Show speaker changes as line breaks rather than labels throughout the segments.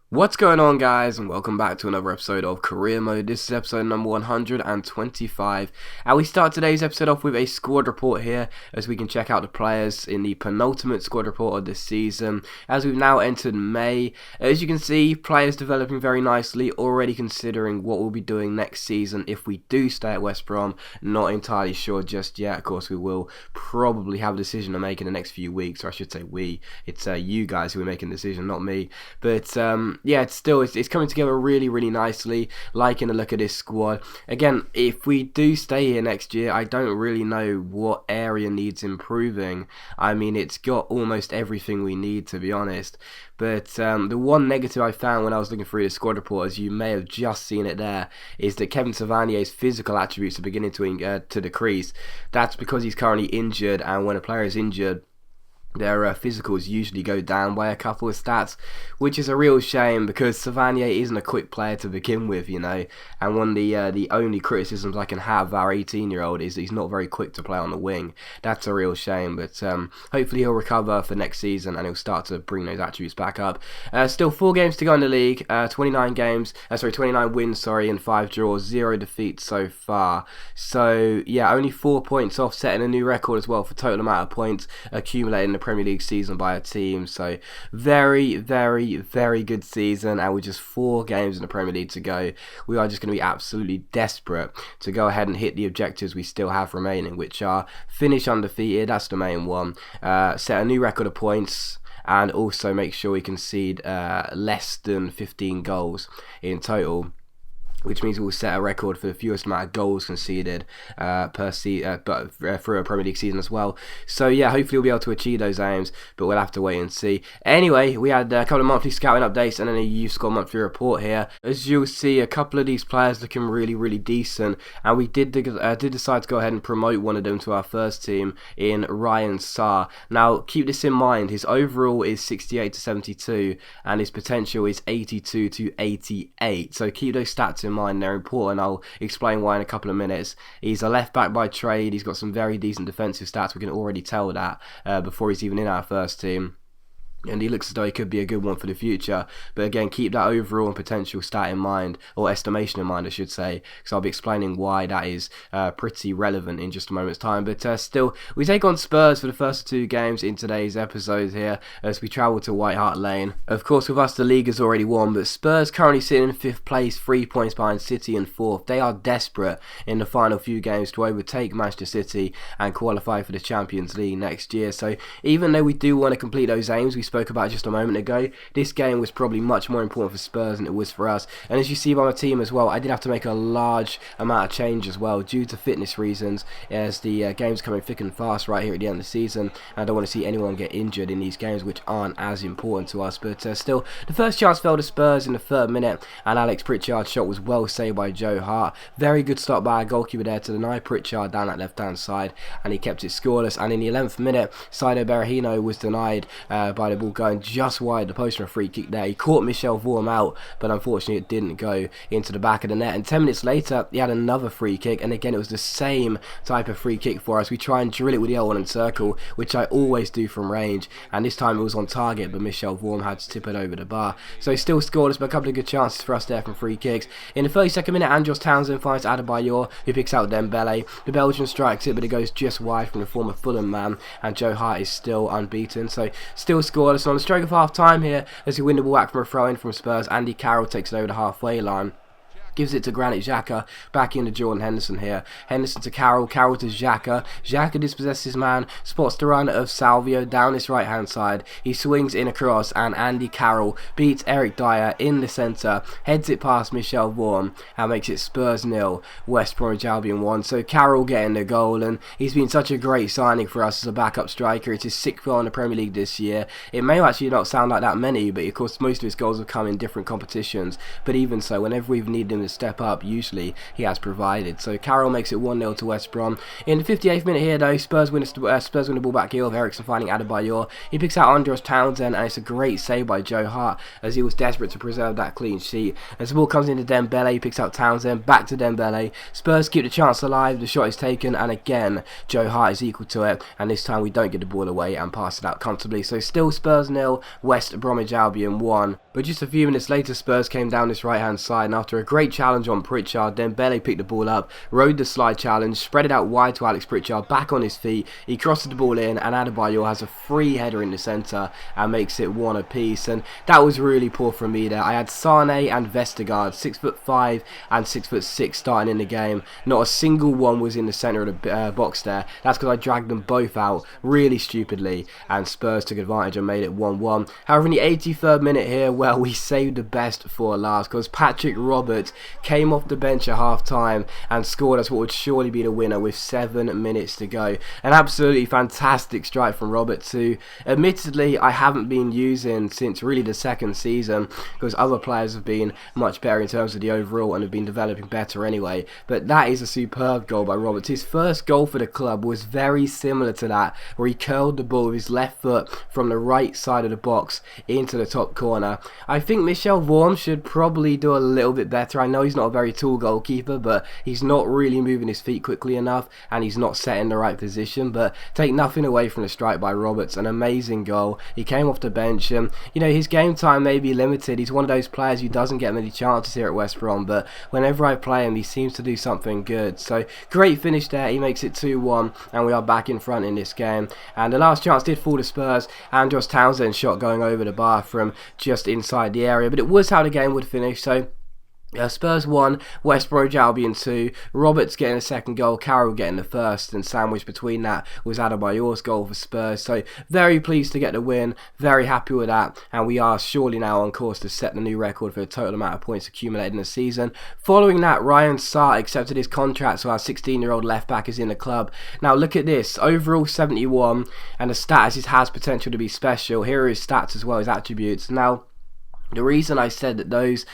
What's going on, guys, and welcome back to another episode of Career Mode. This is episode number 125, and we start today's episode off with a squad report here, as we can check out the players in the penultimate squad report of this season, as we've now entered May. As you can see, players developing very nicely, already considering what we'll be doing next season if we do stay at West Brom. Not entirely sure just yet. Of course, we will probably have a decision to make in the next few weeks, or I should say it's you guys who are making the decision, not me. But yeah, it's coming together really nicely. Liking the look of this squad. Again, if we do stay here next year, I don't really know what area needs improving. I mean, it's got almost everything we need, to be honest. But the one negative I found when I was looking through the squad report, as you may have just seen it there, is that Kevin Savannier's physical attributes are beginning to decrease. That's because he's currently injured, and when a player is injured, their physicals usually go down by a couple of stats, which is a real shame because Savanier isn't a quick player to begin with, you know. And one of the only criticisms I can have of our 18-year-old is that he's not very quick to play on the wing. That's a real shame, but hopefully he'll recover for next season and he'll start to bring those attributes back up. Still 4 games to go in the league, 29 wins, and 5 draws, 0 defeats so far. So yeah, only 4 points off setting a new record as well for total amount of points accumulated in the Premier League season by a team. So very good season, and with just 4 games in the Premier League to go, we are just going to be absolutely desperate to go ahead and hit the objectives we still have remaining, which are finish undefeated, that's the main one, set a new record of points, and also make sure we concede less than 15 goals in total, which means we'll set a record for the fewest amount of goals conceded per season, but through a Premier League season as well. So yeah, hopefully we'll be able to achieve those aims, but we'll have to wait and see. Anyway, we had a couple of monthly scouting updates and then a youth squad monthly report here. As you'll see, a couple of these players looking really decent, and we did decide to go ahead and promote one of them to our first team in Ryan Sarr. Now, keep this in mind, his overall is 68 to 72, and his potential is 82 to 88. So keep those stats in mind, they're important. I'll explain why in a couple of minutes. He's a left back by trade. He's got some very decent defensive stats. We can already tell that before he's even in our first team. And he looks as though he could be a good one for the future. But again, keep that overall and potential stat in mind, or estimation in mind, I should say, because I'll be explaining why that is pretty relevant in just a moment's time. But still, we take on Spurs for the first 2 games in today's episode here, as we travel to White Hart Lane. Of course, with us, the league has already won, but Spurs currently sitting in 5th place, 3 points behind City in 4th. They are desperate in the final few games to overtake Manchester City and qualify for the Champions League next year. So even though we do want to complete those aims we spoke about just a moment ago, this game was probably much more important for Spurs than it was for us. And as you see by my team as well, I did have to make a large amount of change as well due to fitness reasons, as the game's coming thick and fast right here at the end of the season. I don't want to see anyone get injured in these games, which aren't as important to us. But still, the first chance fell to Spurs in the 3rd minute, and Alex Pritchard's shot was well saved by Joe Hart. Very good stop by our goalkeeper there to deny Pritchard down that left hand side, and he kept it scoreless. And in the 11th minute, Saido Berahino was denied by the ball going just wide the post for a free kick there. He caught Michel Vorm out, but unfortunately it didn't go into the back of the net. And 10 minutes later, he had another free kick, and again it was the same type of free kick for us. We try and drill it with the L1 and circle, which I always do from range, and this time it was on target, but Michel Vorm had to tip it over the bar. So still scoreless, but a couple of good chances for us there from free kicks. In the 32nd minute, Andros Townsend finds Adebayor, who picks out Dembele. The Belgian strikes it, but it goes just wide from the former Fulham man, and Joe Hart is still unbeaten. So still scoreless. And on the stroke of half time here, as we win the ball back from a throw-in from Spurs, Andy Carroll takes it over the halfway line. Gives it to Granit Xhaka, back into Jordan Henderson here. Henderson to Carroll, Carroll to Xhaka. Xhaka dispossesses his man, spots the run of Salvio down his right hand side. He swings in across, and Andy Carroll beats Eric Dyer in the centre, heads it past Michel Vorm, and makes it Spurs 0, West Bromwich Albion 1. So Carroll getting the goal, and he's been such a great signing for us as a backup striker. It's his 6th goal in the Premier League this year. It may actually not sound like that many, but of course most of his goals have come in different competitions. But even so, whenever we've needed him to step up, usually he has provided. So Carroll makes it 1-0 to West Brom. In the 58th minute here though, Spurs win the ball back here with Eriksen finding Adebayor. He picks out Andros Townsend, and it's a great save by Joe Hart, as he was desperate to preserve that clean sheet. As the ball comes into Dembele, he picks out Townsend, back to Dembele. Spurs keep the chance alive, the shot is taken, and again Joe Hart is equal to it, and this time we don't get the ball away and pass it out comfortably. So still Spurs 0, West Bromwich Albion 1. But just a few minutes later, Spurs came down this right-hand side, and after a great challenge on Pritchard, Dembele picked the ball up, rode the slide challenge, spread it out wide to Alex Pritchard, back on his feet, he crosses the ball in, and Adebayor has a free header in the centre and makes it one apiece. And that was really poor from me there. I had Sane and Vestergaard, 6'5" and 6'6", starting in the game. Not a single one was in the centre of the box there. That's because I dragged them both out really stupidly, and Spurs took advantage and made it 1-1. However, in the 83rd minute here, well, we saved the best for last, because Patrick Roberts came off the bench at half time and scored us what would surely be the winner with 7 minutes to go. An absolutely fantastic strike from Roberts, who admittedly I haven't been using since really the second season, because other players have been much better in terms of the overall and have been developing better anyway. But that is a superb goal by Roberts. His first goal for the club was very similar to that, where he curled the ball with his left foot from the right side of the box into the top corner. I think Michel Vorm should probably do a little bit better. I know he's not a very tall goalkeeper, but he's not really moving his feet quickly enough, and he's not set in the right position. But take nothing away from the strike by Roberts, an amazing goal. He came off the bench, and you know, his game time may be limited. He's one of those players who doesn't get many chances here at West Brom, but whenever I play him, he seems to do something good. So great finish there. He makes it 2-1, and we are back in front in this game. And the last chance did fall to Spurs, and Josh Townsend's shot going over the bar from just inside the area, but it was how the game would finish. So Spurs 1, West Bromwich Albion 2, Roberts getting a second goal, Carroll getting the first, and sandwiched between that was Adebayor's goal for Spurs. So very pleased to get the win, very happy with that, and we are surely now on course to set the new record for the total amount of points accumulated in the season. Following that, Ryan Sarr accepted his contract, so our 16-year-old left-back is in the club. Now look at this, overall 71, and the stats has potential to be special. Here are his stats as well, his attributes. Now, the reason I said that those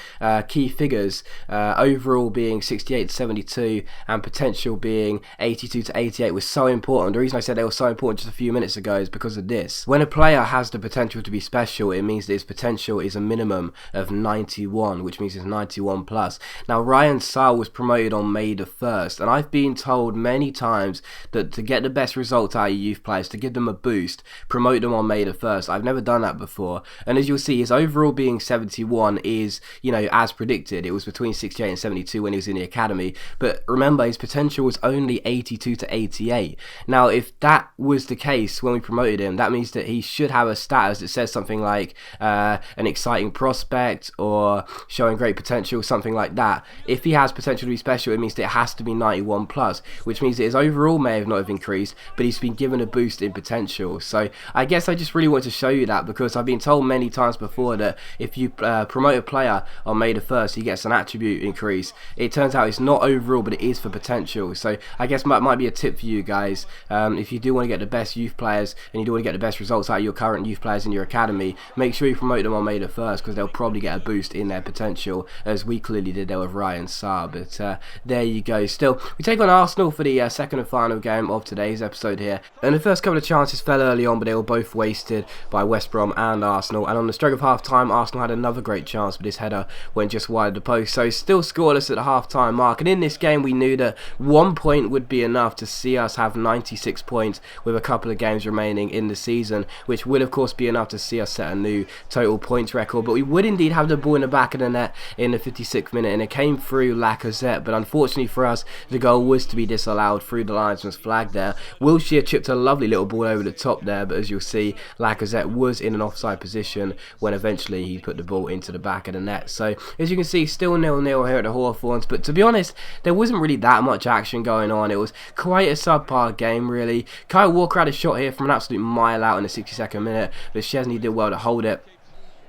key figures, overall being 68 to 72 and potential being 82 to 88, was so important. The reason I said they were so important just a few minutes ago is because of this. When a player has the potential to be special, it means that his potential is a minimum of 91, which means it's 91 plus. Now, Ryan Sarr was promoted on May the 1st, and I've been told many times that to get the best results out of youth players, to give them a boost, promote them on May the 1st. I've never done that before, and as you'll see, his overall being 71 is, you know, as predicted. It was between 68 and 72 when he was in the academy, but remember, his potential was only 82 to 88. Now, if that was the case when we promoted him, that means that he should have a status that says something like an exciting prospect or showing great potential, something like that. If he has potential to be special, it means that it has to be 91 plus, which means that his overall may have not have increased, but he's been given a boost in potential. So I guess I just really want to show you that, because I've been told many times before that if you promote a player on May the 1st, he gets an attribute increase. It turns out it's not overall, but it is for potential. So I guess might be a tip for you guys. If you do want to get the best youth players and you do want to get the best results out of your current youth players in your academy, make sure you promote them on May the 1st, because they'll probably get a boost in their potential, as we clearly did there with Ryan Sarr. But there you go. Still, we take on Arsenal for the second and final game of today's episode here. And the first couple of chances fell early on, but they were both wasted by West Brom and Arsenal. And on the stroke of half time, Arsenal had another great chance, but his header went just wide of the post. So still scoreless at the half-time mark, and in this game we knew that 1 point would be enough to see us have 96 points with a couple of games remaining in the season, which would of course be enough to see us set a new total points record. But we would indeed have the ball in the back of the net in the 56th minute, and it came through Lacazette, but unfortunately for us, the goal was to be disallowed through the linesman's flag there. Wilshere chipped a lovely little ball over the top there, but as you'll see, Lacazette was in an offside position when eventually he put the ball into the back of the net. So as you can see, still 0-0 here at the Hawthorns, but to be honest, there wasn't really that much action going on. It was quite a subpar game, really. Kyle Walker had a shot here from an absolute mile out in the 62nd minute, but Szczesny did well to hold it.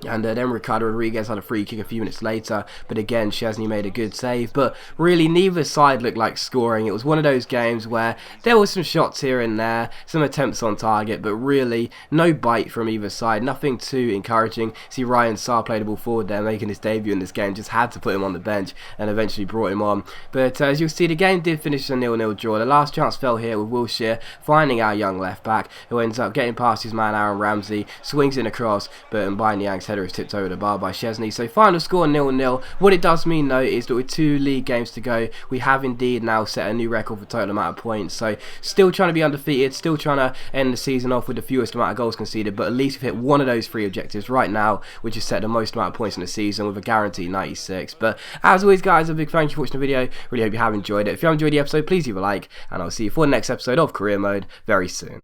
And then Ricardo Rodriguez had a free kick a few minutes later, but again Szczesny made a good save. But really neither side looked like scoring. It was one of those games where there were some shots here and there, some attempts on target, but really no bite from either side, nothing too encouraging. See, Ryan Sarr played the ball forward there, making his debut in this game, just had to put him on the bench and eventually brought him on. But as you'll see, the game did finish a 0-0 draw. The last chance fell here with Wilshere finding our young left back, who ends up getting past his man Aaron Ramsey, swings in across, but Mbanyang's header is tipped over the bar by Szczesny. So final score 0-0. What it does mean though is that with 2 league games to go, we have indeed now set a new record for total amount of points. So still trying to be undefeated, still trying to end the season off with the fewest amount of goals conceded, but at least we've hit one of those 3 objectives right now, which has set the most amount of points in the season with a guaranteed 96. But as always guys, a big thank you for watching the video. Really hope you have enjoyed it. If you have enjoyed the episode, please leave a like, and I'll see you for the next episode of Career Mode very soon.